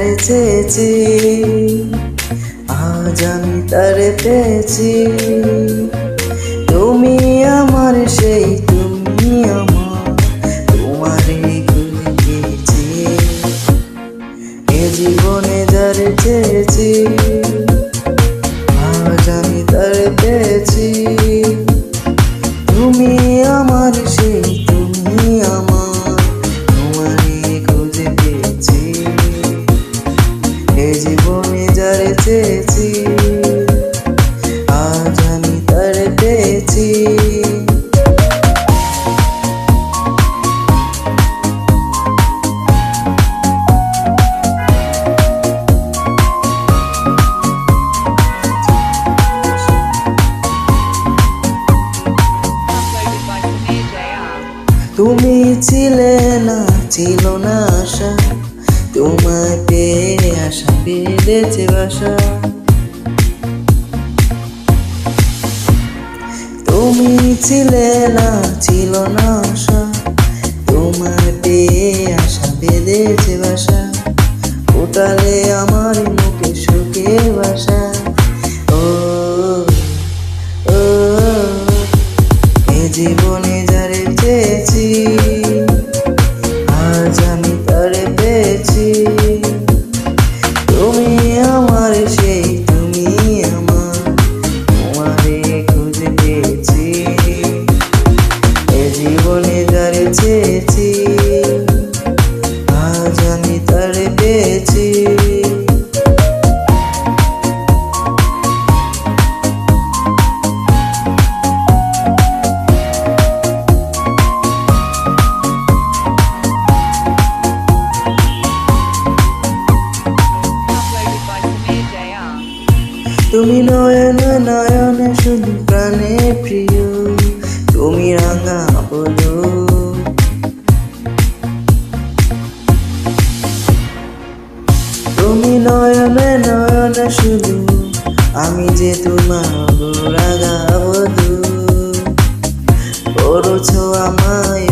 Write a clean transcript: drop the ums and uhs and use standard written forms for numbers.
যারে চেয়েছি আজ আমি তারে পেয়েছি। তুমি আমার সেই তুমি আমার, তোমারে খুঁজে পেয়েছি। এ জীবনে যারে চেয়েছি আজ আমি তারে পেয়েছি। তুমি আমার সেই তুমি আমার, তোমারে খুঁজে পেয়েছি। এ জীবনে যারে চেয়েছি আজ আমি তারে পেয়েছি। তুমি ছিলে না, ছিল না আশা, তোমায় পেয়ে আশা বেড়েছে বাসা। তুমি ছিলে না, ছিল না আশা, তোমায় পেয়ে আশা বেড়েছে বাসা। ওটালে আমার মুখে সুখের বাসা। ও ও এ জীবনে যারে চেয়েছি আজ আমি তারে পেয়েছি। তুমি আমার সেই তুমি আমার, তোমারে খুঁজে পেয়েছি। এ জীবনে যারে চেয়েছি আজ আমি তারে পেয়েছি। তুমি নয়নে নয়নে শুধু প্রাণে প্রিয়, তুমি রাঙা বলো। তুমি নয়নে নয়নে শুধু, আমি যে তোমার রাঙা বধূ। করেছো আমায়